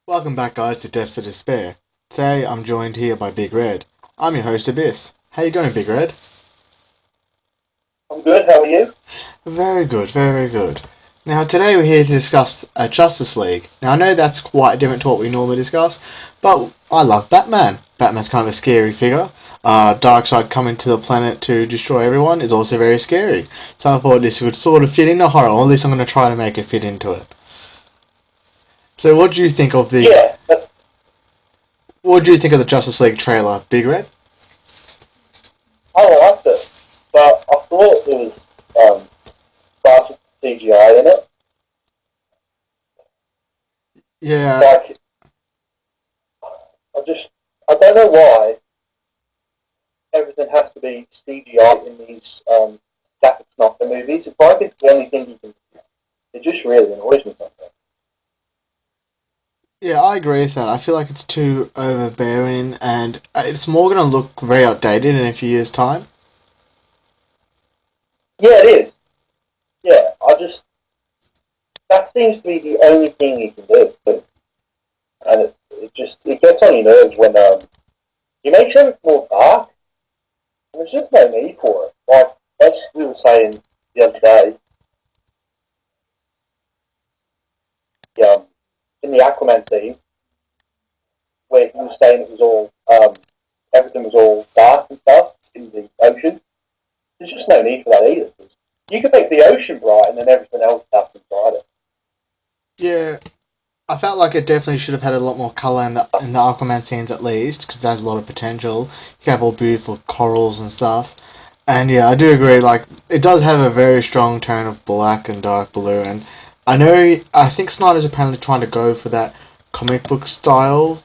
Welcome back, guys, to Depths of Despair. Today, I'm joined here by Big Red. I'm your host, Abyss. How you going, Big Red? I'm good, how are you? Very good, very good. Now, today we're here to discuss Justice League. Now, I know that's quite different to what we normally discuss, but I love Batman. Batman's kind of a scary figure. Darkseid coming to the planet to destroy everyone is also very scary. So I thought this would sort of fit into horror, or at least I'm going to try to make it fit into it. So, what do you think of the Yeah, what do you think of the Justice League trailer, Big Red? I liked it, but I thought there was far too CGI in it. Yeah, Like, I don't know why everything has to be CGI in these Zack Snyder movies. If I think the only thing you can do, it just really annoys me sometimes. Yeah, I agree with that. I feel like it's too overbearing, and it's more going to look very outdated in a few years' time. Yeah, it is. Yeah, that seems to be the only thing you can do. And it gets on your nerves when you make something more dark. There's just no need for it. Like, as we were saying the other day, um, in the Aquaman scene, where he was saying it was all, everything was all dark and stuff in the ocean, there's just no need for that either. You can make the ocean bright and then everything else dark inside it. Yeah, I felt like it definitely should have had a lot more color in the Aquaman scenes at least, because there's a lot of potential. You have all beautiful corals and stuff. And yeah, I do agree. Like, it does have a very strong tone of black and dark blue, and I think Snyder's apparently trying to go for that comic book style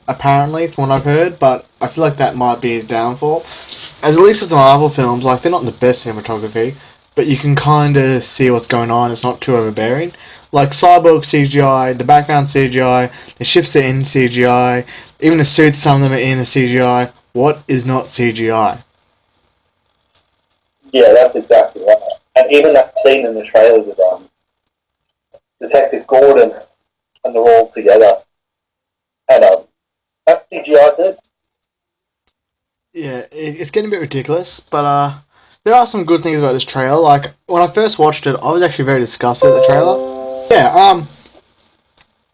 apparently, from what I've heard, but I feel like that might be his downfall. As at least with the Marvel films, like, they're not the best cinematography, but you can kind of see what's going on. It's not too overbearing. Like Cyborg CGI, the background CGI, the ships are in CGI, even the suits, some of them are in a CGI. What is not CGI? Yeah, that's exactly right. And even that scene in the trailer with Detective Gordon and they're all together. And that's CGI too. Yeah, it's getting a bit ridiculous, but there are some good things about this trailer. Like, when I first watched it, I was actually very disgusted at the trailer.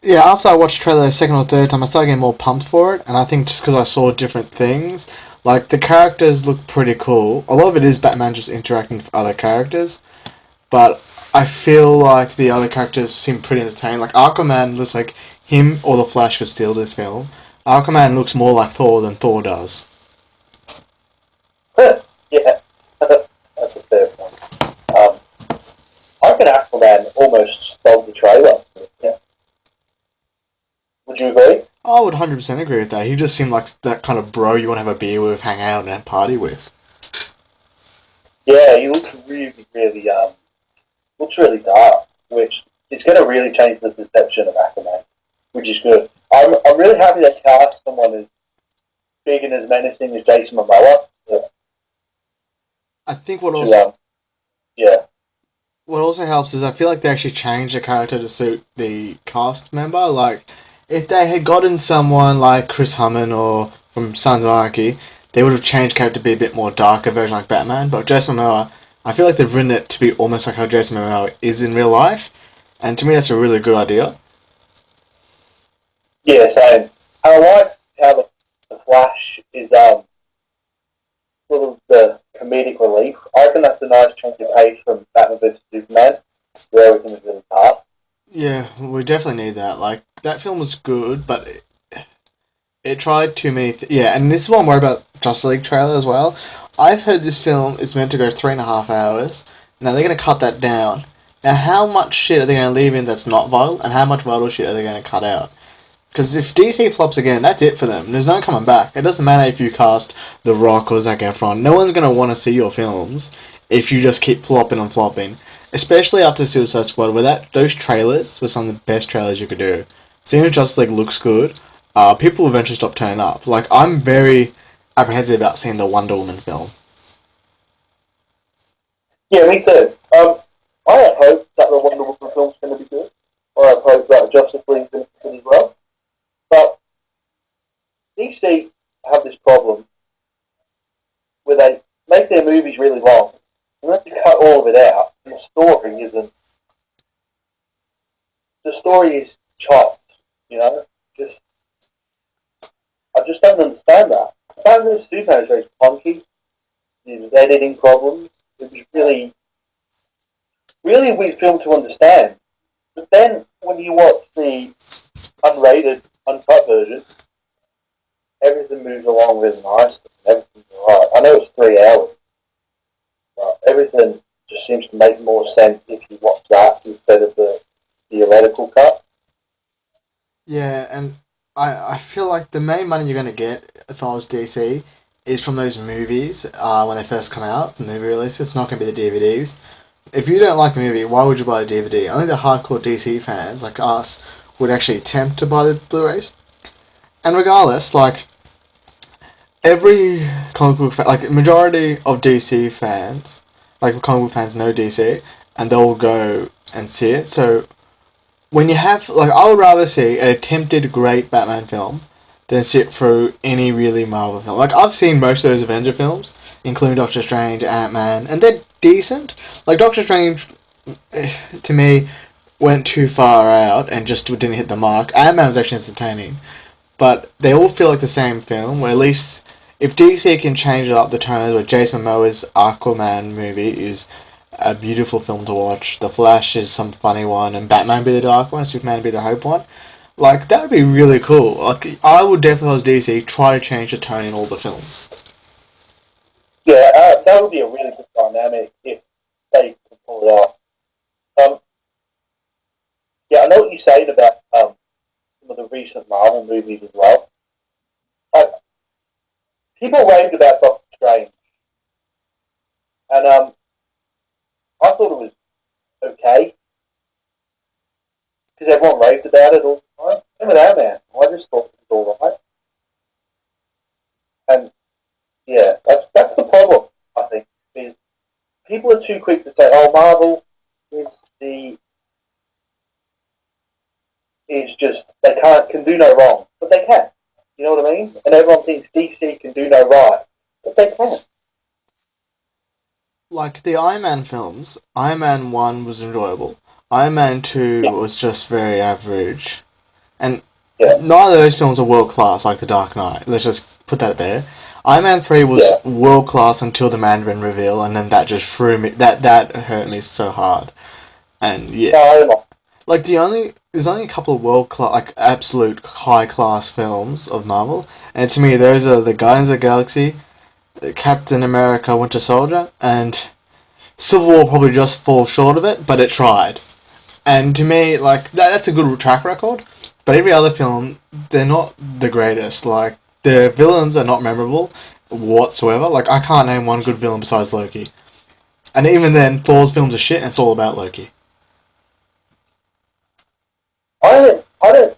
Yeah, after I watched the trailer the second or third time, I started getting more pumped for it, and I think just because I saw different things, like the characters look pretty cool. A lot of it is Batman just interacting with other characters, but I feel like the other characters seem pretty entertaining. Like Aquaman looks like him or the Flash could steal this film. Aquaman looks more like Thor than Thor does. Yeah, that's a fair point. Um, I reckon Aquaman almost stole the trailer. Yeah. Would you agree? I would 100% agree with that. He just seemed like that kind of bro you want to have a beer with, hang out, and party with. Yeah, he looks really, really looks really dark, which is going to really change the perception of Aquaman, which is good. I'm really happy they cast someone as big and as menacing as Jason Momoa. I think Yeah, what also helps is I feel like they actually changed the character to suit the cast member. Like, if they had gotten someone like Chris Hammond or from Sons of Anarchy, they would have changed character to be a bit more darker version like Batman. But Jason Momoa, I feel like they've written it to be almost like how Jason Momoa is in real life, and to me that's a really good idea. yeah, same. And I like how the Flash is sort of the comedic relief. I reckon that's a nice change of pace from Batman vs Superman, where everything is really dark. Yeah, we definitely need that. Like, that film was good, but it tried too many. Yeah, and this is what I'm worried about Justice League trailer as well. I've heard this film is meant to go 3.5 hours. Now they're gonna cut that down. Now, how much shit are they gonna leave in that's not vital, and how much vital shit are they gonna cut out? Because if DC flops again, that's it for them. There's no coming back. It doesn't matter if you cast The Rock or Zac Efron. No one's gonna want to see your films if you just keep flopping and flopping. Especially after Suicide Squad, where those trailers were some of the best trailers you could do. Seeing if Justice League looks good, people will eventually stop turning up. Like, I'm very apprehensive about seeing the Wonder Woman film. Yeah, me too. I hope that the Wonder Woman film's going to be good. I hope that Justice League's going to be good as well. DC have this problem where they make their movies really long, and they have to cut all of it out, and the story is chopped, you know? Just I just don't understand that. Batman Superman is very clunky. There's editing problems. It was really weird film to understand. But then when you watch the unrated, uncut version, everything moves along really nicely. Everything's alright. I know it's 3 hours, but everything just seems to make more sense if you watch that instead of the theoretical cut. Yeah, and I feel like the main money you're going to get if I was DC is from those movies when they first come out, the movie releases. It's not going to be the DVDs. If you don't like the movie, why would you buy a DVD? Only the hardcore DC fans like us would actually attempt to buy the Blu-rays. And regardless, like every comic book fan, like majority of DC fans, like comic book fans know DC, and they'll go and see it. So when you have, like, I would rather see an attempted great Batman film than sit through any really Marvel film. Like, I've seen most of those Avenger films, including Doctor Strange, Ant-Man, and they're decent. Like, Doctor Strange, to me, went too far out and just didn't hit the mark. Ant-Man was actually entertaining. But they all feel like the same film, where at least if DC can change it up the tones, where Jason Momoa's Aquaman movie is a beautiful film to watch, The Flash is some funny one, and Batman be the dark one, Superman be the hope one, like, that would be really cool. Like, I would definitely, as DC, try to change the tone in all the films. Yeah, that would be a really good dynamic if they could pull it off. Yeah, I know what you're saying about some of the recent Marvel movies as well. Like, people raved about Doctor Strange, and I thought it was okay because everyone raved about it all the time. Same with Ant-Man. I just thought it was alright. And yeah, that's the problem, I think. Is people are too quick to say, "Oh, Marvel is just they can do no wrong," but they can. You know what I mean? And everyone thinks DC can do no right, but they can. Like, the Iron Man films, Iron Man 1 was enjoyable. Iron Man 2 was just very average. And neither of those films are world class, like The Dark Knight. Let's just put that there. Iron Man 3 was world class until the Mandarin reveal, and then that just threw me. That hurt me so hard. And yeah. Like, there's only a couple of world class, like, absolute high class films of Marvel, and to me, those are the Guardians of the Galaxy, Captain America Winter Soldier, and Civil War probably just falls short of it, but it tried. And to me, like, that's a good track record, but every other film, they're not the greatest. Like, the villains are not memorable whatsoever. Like, I can't name one good villain besides Loki. And even then, Thor's films are shit, and it's all about Loki.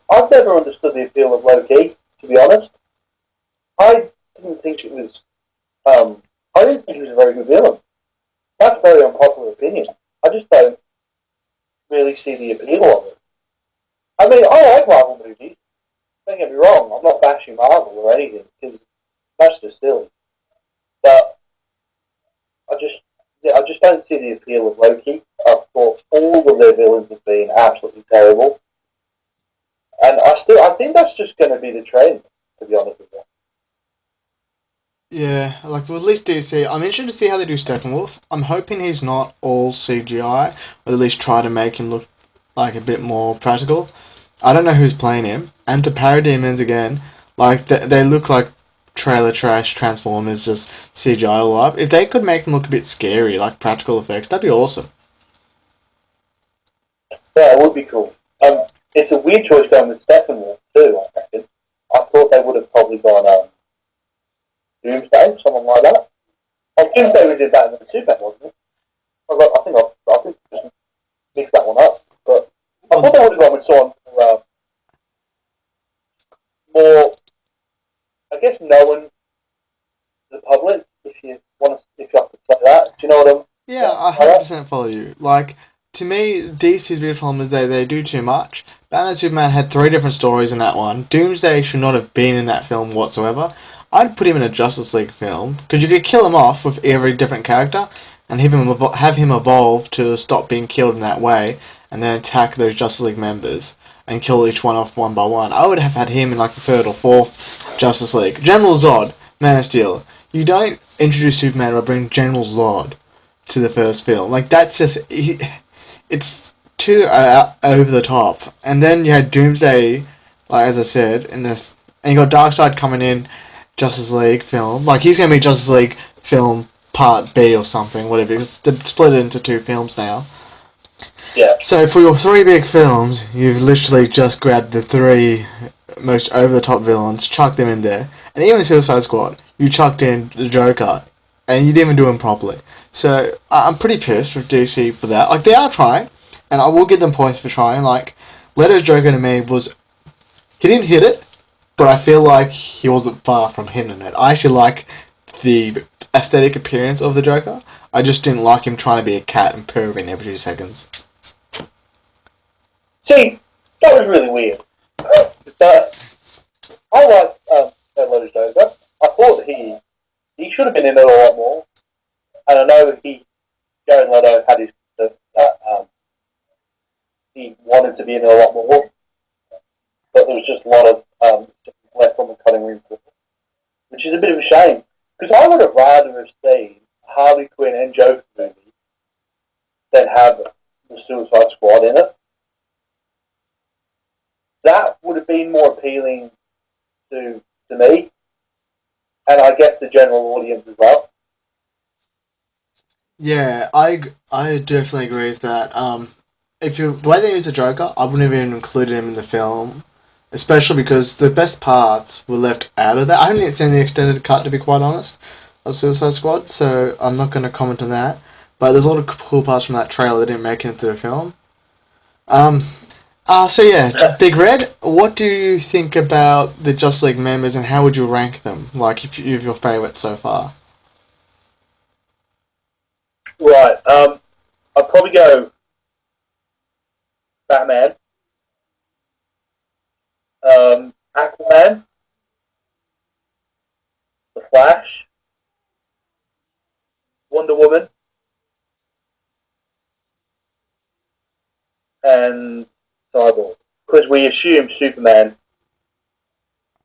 I've never understood the appeal of Loki, to be honest. I didn't think it was, I didn't think he was a very good villain. That's a very unpopular opinion. I just don't really see the appeal of it. I mean, I like Marvel movies. Don't get me wrong, I'm not bashing Marvel or anything, because that's just silly. But I just don't see the appeal of Loki. I thought all of their villains have been absolutely terrible. And I think that's just going to be the trend, to be honest with you. Yeah, like, well, at least DC, I'm interested to see how they do Steppenwolf. I'm hoping he's not all CGI, or at least try to make him look like a bit more practical. I don't know who's playing him. And the Parademons again, like, they look like trailer trash Transformers, just CGI all up. If they could make them look a bit scary, like practical effects, that'd be awesome. Yeah, it would be cool. It's a weird choice going with Steppenwolf too, I reckon. I thought they would have probably gone Doomsday, someone like that. Oh, Doomsday was in Batman and Superman, wasn't it? I think I just mixed that one up. But I thought they would have gone with someone more, I guess, knowing the public, if you have to say that. Do you know what I'm? Yeah, I 100% follow you. Like, to me, DC's big problem is they do too much. Batman and Superman had 3 different stories in that one. Doomsday should not have been in that film whatsoever. I'd put him in a Justice League film, because you could kill him off with every different character, and have him evolve to stop being killed in that way, and then attack those Justice League members, and kill each one off one by one. I would have had him in like the 3rd or 4th Justice League. General Zod, Man of Steel. You don't introduce Superman by bringing General Zod to the first film. Like, that's just... it's too over the top. And then you had Doomsday, like as I said, in this... And you got Darkseid coming in, Justice League film. Like, he's going to be Justice League film Part B or something, whatever. Because they've split it into 2 films now. Yeah. So for your 3 big films, you've literally just grabbed the 3 most over-the-top villains, chucked them in there. And even Suicide Squad, you chucked in the Joker, and you didn't even do him properly. So I'm pretty pissed with DC for that. Like, they are trying, and I will give them points for trying. Like, Leto's Joker to me was... He didn't hit it, but I feel like he wasn't far from hitting it. I actually like the aesthetic appearance of the Joker. I just didn't like him trying to be a cat and purring every 2 seconds. See, that was really weird. But I like Leto's Joker. I thought he should have been in it a lot more. And I know Jared Leto had his that he wanted to be in it a lot more. But there was just a lot of left on the cutting room floor, which is a bit of a shame. Because I would have rather have seen a Harley Quinn and Joker movie than have the Suicide Squad in it. That would have been more appealing to me, and I guess the general audience as well. Yeah, I definitely agree with that. The way they use the Joker, I wouldn't have even included him in the film, especially because the best parts were left out of that. I haven't seen the extended cut, to be quite honest, of Suicide Squad, so I'm not going to comment on that. But there's a lot of cool parts from that trailer that didn't make it into the film. So yeah, Big Red, what do you think about the Justice League members and how would you rank them? Like, if you have your favourites so far? Right, I'd probably go Batman, Aquaman, The Flash, Wonder Woman, and Cyborg. Because we assume Superman,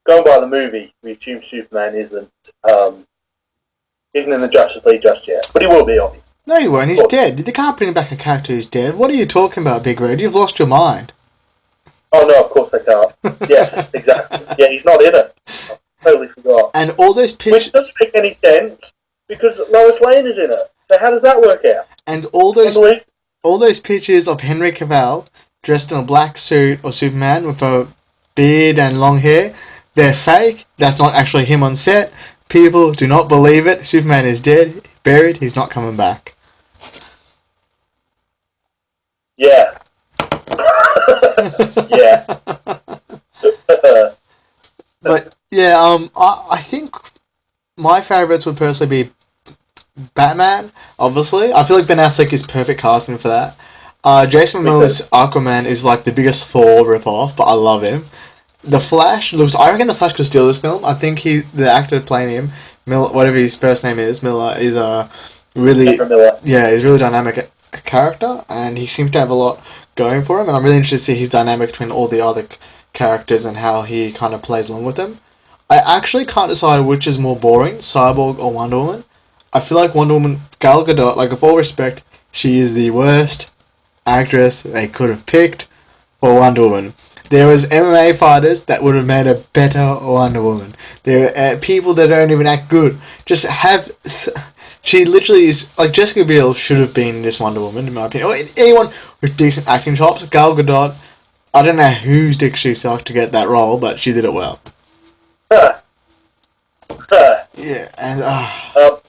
going by the movie, we assume Superman isn't in the Justice League just yet. But he will be, obviously. No, he won't. He's dead. They can't bring back a character who's dead. What are you talking about, Big Red? You've lost your mind. Oh, no, of course they can't. Yeah, exactly. Yeah, he's not in it. I totally forgot. And all those pictures... Which doesn't make any sense, because Lois Lane is in it. So how does that work out? And all those pictures of Henry Cavill dressed in a black suit or Superman with a beard and long hair, they're fake. That's not actually him on set. People do not believe it. Superman is dead, buried, he's not coming back. Yeah. Yeah. But yeah, I think my favourites would personally be Batman, obviously. I feel like Ben Affleck is perfect casting for that. Jason Momoa's Aquaman is like the biggest Thor ripoff, but I love him. The Flash looks... I reckon the Flash could steal this film. I think the actor playing him, whatever his first name is, Miller, is a really... Yeah, he's a really dynamic character, and he seems to have a lot going for him, and I'm really interested to see his dynamic between all the other characters and how he kind of plays along with them. I actually can't decide which is more boring, Cyborg or Wonder Woman. I feel like Wonder Woman, Gal Gadot, like, with all respect, she is the worst actress they could have picked for Wonder Woman. There was MMA fighters that would have made a better Wonder Woman. There are people that don't even act good. Just have... She literally is... Like, Jessica Biel should have been this Wonder Woman, in my opinion. Or anyone with decent acting chops. Gal Gadot, I don't know whose dick she sucked to get that role, but she did it well. Yeah, and...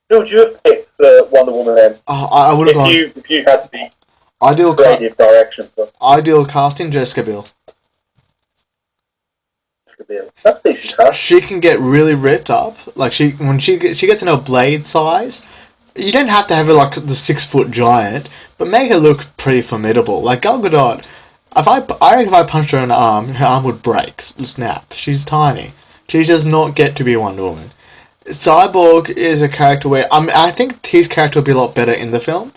Who would you have picked for Wonder Woman then? I would have gone... If you had to be... Ideal direction. Ideal casting, Jessica Biel. That's decent, huh? She can get really ripped up. Like, when she gets in her blade size, you don't have to have her like the 6 foot giant, but make her look pretty formidable. Like Gal Gadot, I reckon if I punched her in the arm, her arm would break, snap. She's tiny. She does not get to be Wonder Woman. Cyborg is a character where I think his character would be a lot better in the film,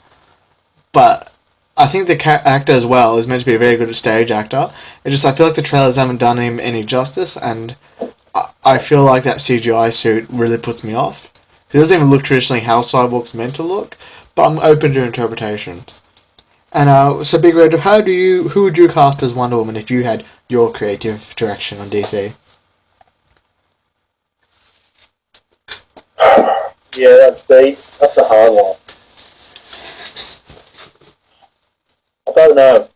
but I think the actor as well is meant to be a very good stage actor. It just I feel like the trailers haven't done him any justice, and I feel like that CGI suit really puts me off. It doesn't even look traditionally how Cyborg's meant to look, but I'm open to interpretations. And so, Big Red, who would you cast as Wonder Woman if you had your creative direction on DC? Yeah, that's deep. That's a hard one. I don't know.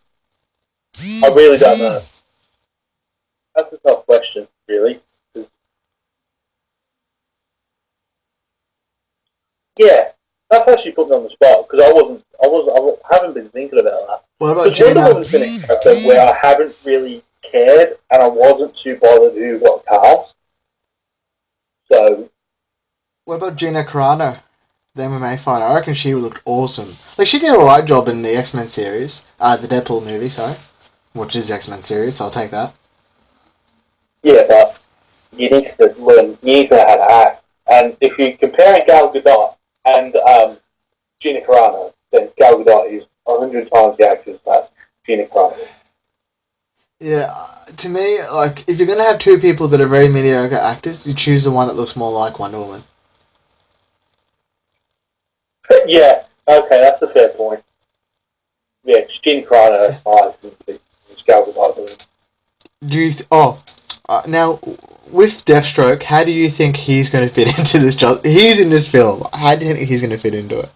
I really don't know. That's a tough question, really. Yeah, that's actually put me on the spot because I haven't been thinking about that. What about Because Wonder Woman's been a character where I haven't really cared and I wasn't too bothered who got cast. So. What about Gina Carano, the MMA fighter? I reckon she looked awesome. Like, she did an alright job in the X-Men series. The Deadpool movie, sorry. Which is the X-Men series, so I'll take that. Yeah, but you need to learn, you need to know how to act. And if you're comparing Gal Gadot and Gina Carano, then Gal Gadot is 100 times the actress that Gina Carano. Yeah, to me, like, if you're going to have two people that are very mediocre actors, you choose the one that looks more like Wonder Woman. Yeah, okay, that's a fair point. Yeah, Gina Carano is Gal Gadot. Now, with Deathstroke, how do you think he's going to fit into this job? He's in this film. How do you think he's going to fit into it?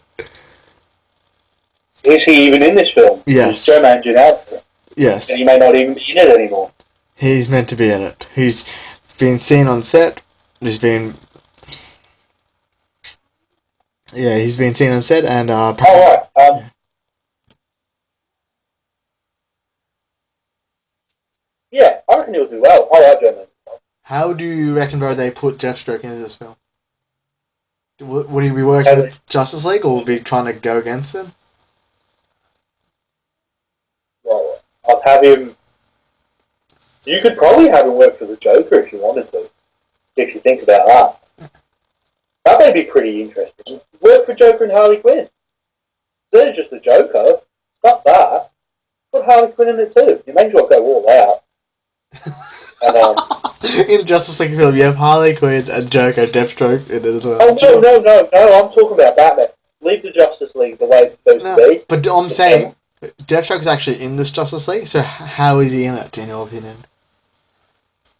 Is he even in this film? Yes. Joe Manganiello. Yes. And he may not even be in it anymore. He's meant to be in it. He's been seen on set. He's been seen on set and right. Yeah, I reckon he'll do well. I like Joe Manganiello. How do you reckon, bro, they put Deathstroke into this film? Would he be working with Justice League, or would he be trying to go against them? Well, I'd have him. You could probably have him work for the Joker if you wanted to. If you think about that. That may be pretty interesting. Work for Joker and Harley Quinn. They're just the Joker. Fuck that. Put Harley Quinn in it too. You may as well go all out. And, in the Justice League film, you have Harley Quinn and Joker, Deathstroke in it as well. Oh, no, I'm talking about Batman. Leave the Justice League the way it's supposed to be. But I'm saying, Deathstroke is actually in this Justice League, so how is he in it, in your opinion?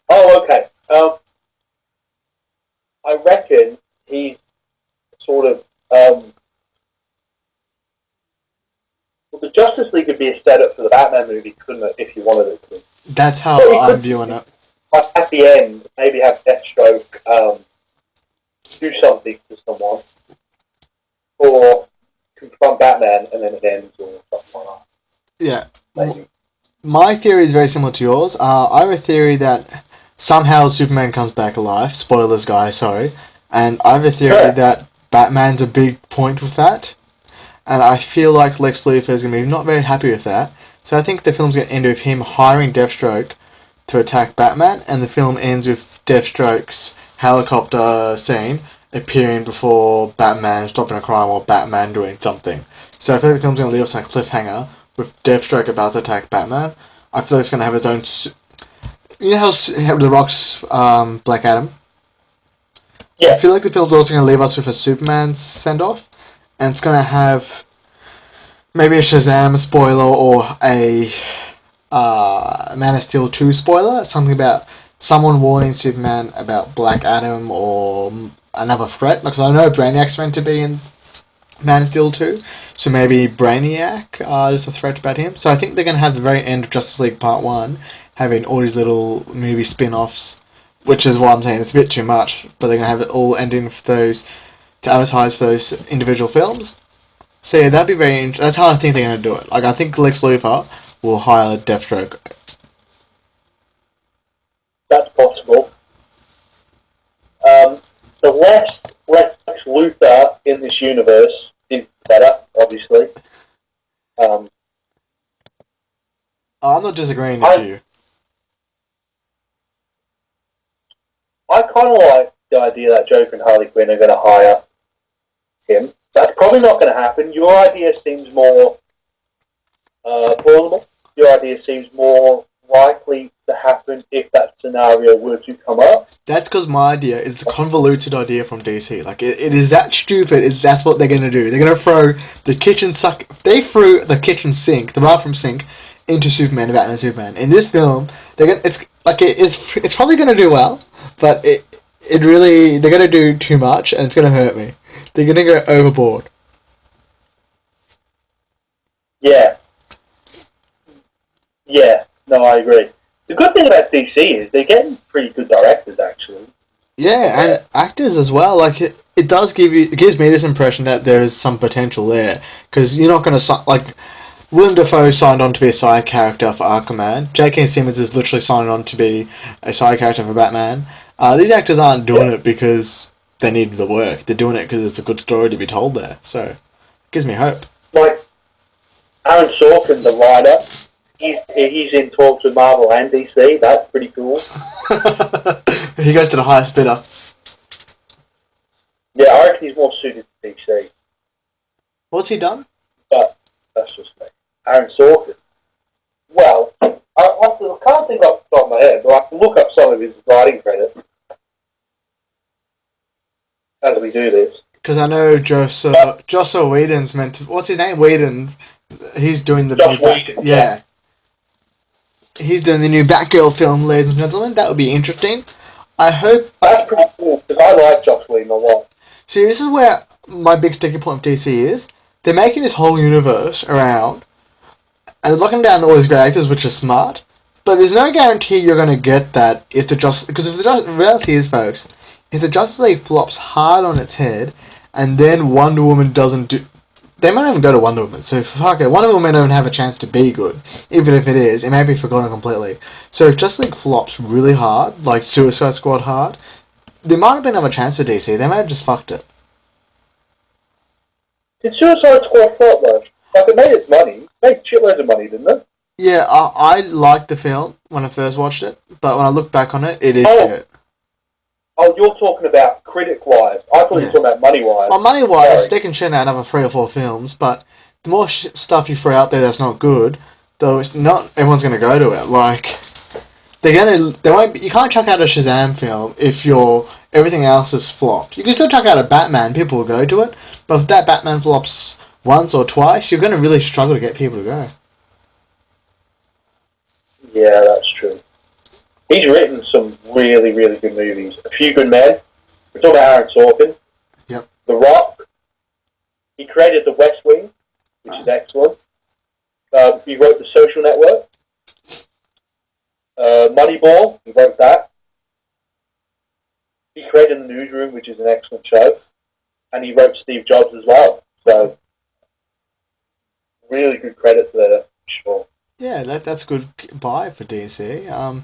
Oh, okay. I reckon he's sort of... well, the Justice League could be a setup for the Batman movie, couldn't it, if you wanted it to? That's how I'm viewing it. But at the end, maybe have Deathstroke do something to someone, or confront Batman, and then it ends, or something like that. Yeah. Maybe. My theory is very similar to yours. I have a theory that somehow Superman comes back alive. Spoilers, guys, sorry. And I have a theory that Batman's a big point with that. And I feel like Lex Luthor is going to be not very happy with that. So I think the film's going to end with him hiring Deathstroke to attack Batman, and the film ends with Deathstroke's helicopter scene appearing before Batman stopping a crime or Batman doing something. So I feel like the film's going to leave us on a cliffhanger with Deathstroke about to attack Batman. I feel like it's going to have its own... You know how The Rock's Black Adam? Yeah. I feel like the film's also going to leave us with a Superman send-off, and it's going to have maybe a Shazam spoiler or a Man of Steel 2 spoiler, something about someone warning Superman about Black Adam or another threat, because I know Brainiac's meant to be in Man of Steel 2, so maybe Brainiac is a threat about him. So I think they're going to have the very end of Justice League Part 1 having all these little movie spin-offs, which is what I'm saying, it's a bit too much, but they're going to have it all ending for those, to advertise for those individual films. So yeah, that'd be very interesting. That's how I think they're going to do it. Like, I think Lex Luthor will hire Deathstroke. That's possible. The less Lex Luthor in this universe is better, obviously. I'm not disagreeing with you. I kind of like the idea that Joker and Harley Quinn are going to hire him. That's probably not going to happen. Your idea seems more plausible. Your idea seems more likely to happen if that scenario were to come up. That's because my idea is the convoluted idea from DC. Like, it is that stupid. That's what they're going to do. They're going to throw the kitchen They threw the kitchen sink, the bathroom sink, into Superman, Batman, Superman. In this film, it's probably going to do well, but they're going to do too much, and it's going to hurt me. They're going to go overboard. Yeah. Yeah. No, I agree. The good thing about DC is they're getting pretty good directors, actually. Yeah, and actors as well. Like, it gives me this impression that there is some potential there. Because you're not going to, like, Willem Dafoe signed on to be a side character for Aquaman. J.K. Simmons is literally signing on to be a side character for Batman. These actors aren't doing it because they need the work. They're doing it because it's a good story to be told there. So, it gives me hope. Like, Aaron Sorkin, the writer, he's in talks with Marvel and DC. That's pretty cool. He goes to the highest bidder. Yeah, I reckon he's more suited to DC. What's he done? But that's just me. Aaron Sorkin. Well, I can't think off the top of my head, but I can look up some of his writing credit as we do this. Because I know Joss Whedon's meant to... What's his name? Whedon. He's doing the... Joss Whedon. Yeah. He's doing the new Batgirl film, ladies and gentlemen. That would be interesting. I hope... That's pretty cool, because I like Joss Whedon a lot. See, this is where my big sticking point of DC is. They're making this whole universe around, and they're locking down all these great actors, which is smart, but there's no guarantee you're going to get that if the Justice... Because if the reality is, folks, if the Justice League flops hard on its head, and then Wonder Woman doesn't do... They might not even go to Wonder Woman, so fuck it, Wonder Woman may not even have a chance to be good. Even if it is, it may be forgotten completely. So if Justice League flops really hard, like Suicide Squad hard, they might have been have a chance for DC, they may have just fucked it. Did Suicide Squad flop though? Like, it made its money. It made shitloads of money, didn't it? Yeah, I liked the film when I first watched it, but when I look back on it, it is shit. Oh, you're talking about critic-wise. I thought you were talking about money-wise. Well, money-wise, they can churn out another 3 or 4 films, but the more stuff you throw out there that's not good, though it's not everyone's going to go to it. Like, you can't chuck out a Shazam film if everything else is flopped. You can still chuck out a Batman, people will go to it, but if that Batman flops once or twice, you're going to really struggle to get people to go. Yeah, that's true. He's written some really, really good movies. A Few Good Men. We're talking about Aaron Sorkin. Yep. The Rock. He created The West Wing, which is excellent. He wrote The Social Network. Moneyball. He wrote that. He created The Newsroom, which is an excellent show. And he wrote Steve Jobs as well. So, really good credit there, for sure. Yeah, that's a good buy for DC.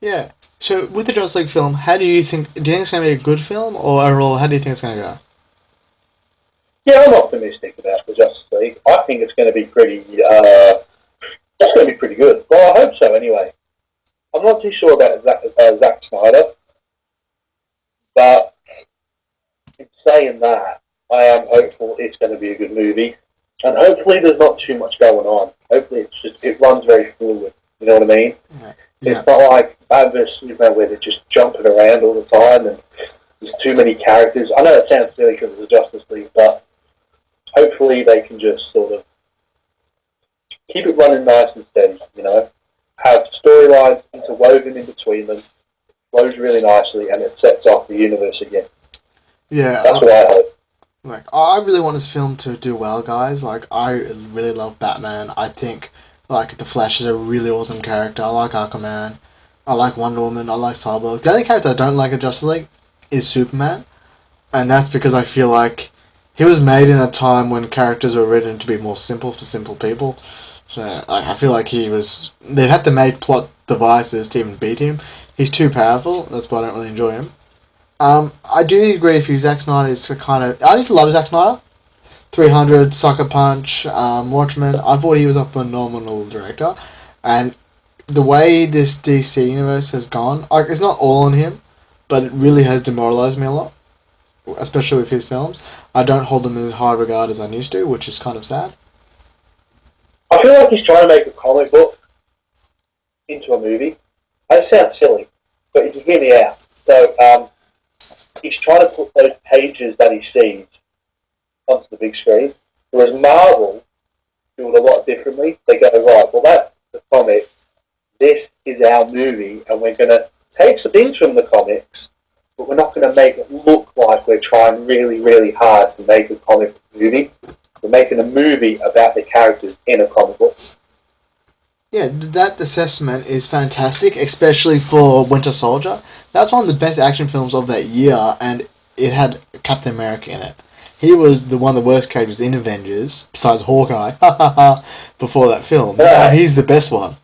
Yeah. So with the Justice League film, do you think it's going to be a good film, or overall, how do you think it's going to go? Yeah, I'm optimistic about the Justice League. I think it's going to be pretty. It's going to be pretty good. Well, I hope so. Anyway, I'm not too sure about Zack Snyder, but in saying that, I am hopeful it's going to be a good movie, and hopefully there's not too much going on. Hopefully it runs very fluid. You know what I mean? Yeah. It's not like Batman vs Superman where they're just jumping around all the time and there's too many characters. I know it sounds silly because of the Justice League, but hopefully they can just sort of keep it running nice and steady, you know? Have storylines interwoven in between them, flows really nicely, and it sets off the universe again. Yeah. That's what I hope. Like, I really want this film to do well, guys. Like, I really love Batman. I think... Like, The Flash is a really awesome character. I like Aquaman. I like Wonder Woman. I like Cyborg. The only character I don't like in Justice League is Superman. And that's because I feel like he was made in a time when characters were written to be more simple for simple people. So, like, I feel like they've had to make plot devices to even beat him. He's too powerful. That's why I don't really enjoy him. I do agree with you. Zack Snyder is I used to love Zack Snyder. 300, Sucker Punch, Watchmen. I thought he was a phenomenal director. And the way this DC universe has gone, like, it's not all on him, but it really has demoralized me a lot, especially with his films. I don't hold them in as high regard as I used to, which is kind of sad. I feel like he's trying to make a comic book into a movie. That sounds silly, but if you hear me out. So, he's trying to put those pages that he sees onto the big screen, whereas Marvel do it a lot differently. They go, right, well, that's the comic, this is our movie, and we're going to take some things from the comics, but we're not going to make it look like we're trying really, really hard to make a comic movie. We're making a movie about the characters in a comic book. Yeah, that assessment is fantastic, especially for Winter Soldier. That's one of the best action films of that year, and it had Captain America in it. He was one of the worst characters in Avengers, besides Hawkeye, before that film. Yeah. He's the best one.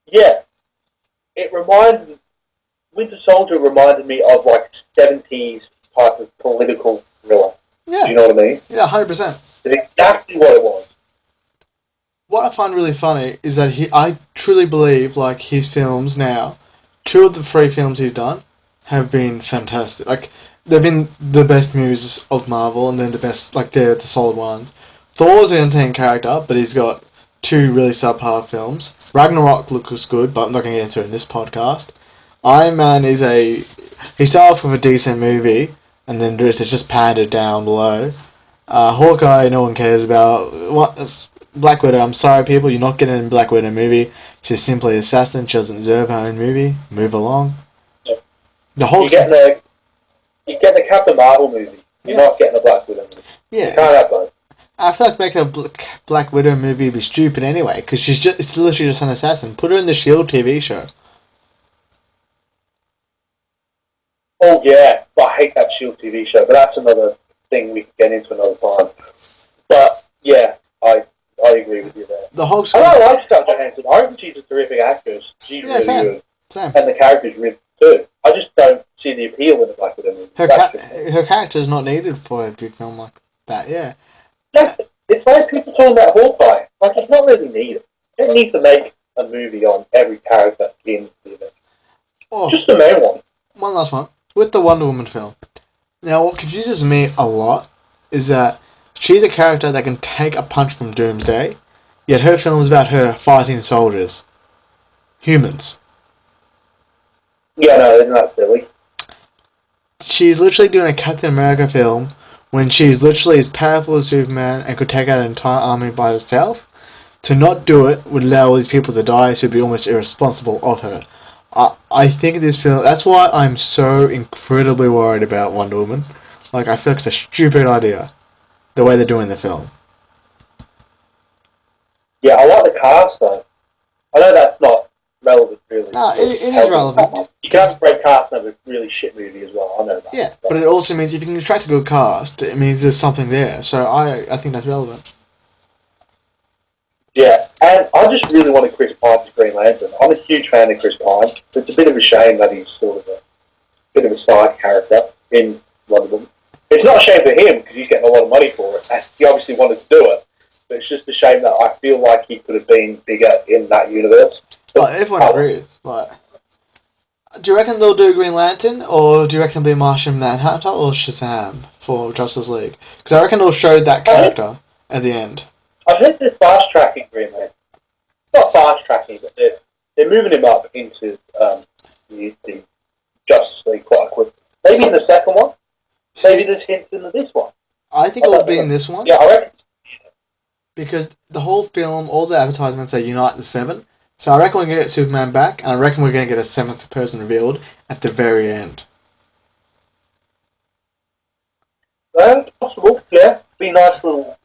Yeah. Winter Soldier reminded me of like 70s type of political thriller. Yeah. Do you know what I mean? Yeah, 100%. It's exactly what it was. What I find really funny is that I truly believe, like, his films now, 2 of the 3 films he's done have been fantastic. Like, they've been the best movies of Marvel, and then the best, like, they're the solid ones. Thor's an entertaining character, but he's got 2 really subpar films. Ragnarok looks good, but I'm not going to get into it in this podcast. Iron Man he started off with a decent movie, and then it's just padded down below. Hawkeye, no one cares about. Black Widow, I'm sorry people, you're not getting a Black Widow movie. She's simply an assassin, she doesn't deserve her own movie. Move along. Yeah. The Hulk's... You get the Captain Marvel movie. You're not getting a Black Widow movie. Yeah. You can't have both. I feel like making a Black Widow movie would be stupid anyway, because it's literally just an assassin. Put her in the S.H.I.E.L.D. TV show. Oh yeah, I hate that S.H.I.E.L.D. TV show, but that's another thing we can get into another time. But yeah, I agree with you there. The Hulk's... And I like Scarlett Johansson. I think she's a terrific actress. She's really good. Same. And the character's really good. I just don't see the appeal in the Black Widow movie. Her character's not needed for a big film like that, yeah. It's like people talking about Hawkeye. Like, it's not really needed. You don't need to make a movie on every character in the event. Oh, just the main one. One last one. With the Wonder Woman film. Now, what confuses me a lot is that she's a character that can take a punch from Doomsday, yet her film is about her fighting soldiers. Humans. Yeah, no, isn't that silly? She's literally doing a Captain America film when she's literally as powerful as Superman and could take out an entire army by herself. To not do it would allow all these people to die, so it would be almost irresponsible of her. I think this film... That's why I'm so incredibly worried about Wonder Woman. Like, I feel like it's a stupid idea, the way they're doing the film. Yeah, I like the cast, though. I know that's not relevant, really. No, it is relevant. You can have a great cast and have a really shit movie as well, I know that. Yeah, but it also means if you can attract a good cast, it means there's something there. So I think that's relevant. Yeah, and I just really wanted Chris Pine as Green Lantern. I'm a huge fan of Chris Pine. It's a bit of a shame that he's sort of a bit of a side character in Wonder Woman. It's not a shame for him, because he's getting a lot of money for it, and he obviously wanted to do it. But it's just a shame that I feel like he could have been bigger in that universe. Well, everyone agrees, but... Do you reckon they'll do Green Lantern, or do you reckon it'll be Martian Manhunter or Shazam for Justice League? Because I reckon they'll show that character at the end. I think they're fast-tracking Green Lantern. Not fast-tracking, but they're moving him up into the Justice League quite quickly. Maybe in the second one. Maybe there's hints in this one. I think it'll be in this one. Yeah, I reckon. Because the whole film, all the advertisements say Unite the Seven. So I reckon we're going to get Superman back, and I reckon we're going to get a 7th person revealed at the very end. It's possible, yeah. Be a nice little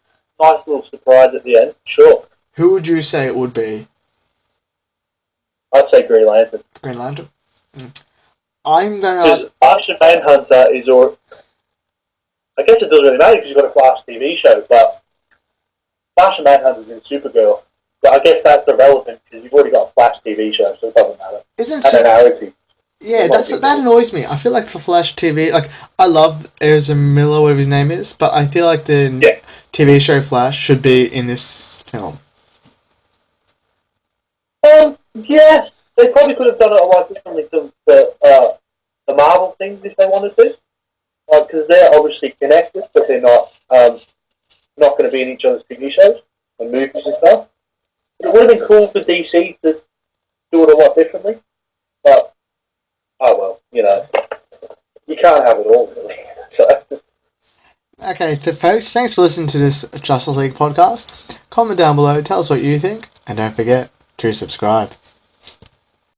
surprise at the end, sure. Who would you say it would be? I'd say Green Lantern. Green Lantern? I'm going to... Martian Manhunter is... I guess it doesn't really matter because you've got a Flash TV show, but Martian Manhunter's in Supergirl. But I guess that's irrelevant because you've already got a Flash TV show, so it doesn't matter. Yeah, that annoys me. I feel like the Flash TV... Like, I love Ezra Miller, whatever his name is, but I feel like the TV show Flash should be in this film. Yeah, they probably could have done it a lot differently to the Marvel things if they wanted to, because they're obviously connected, but they're not going to be in each other's TV shows and movies and stuff. But it would have been cool for DC to do it a lot differently, but oh well, you can't have it all really. So. Okay, folks, thanks for listening to this Justice League podcast. Comment down below, tell us what you think, and don't forget to subscribe.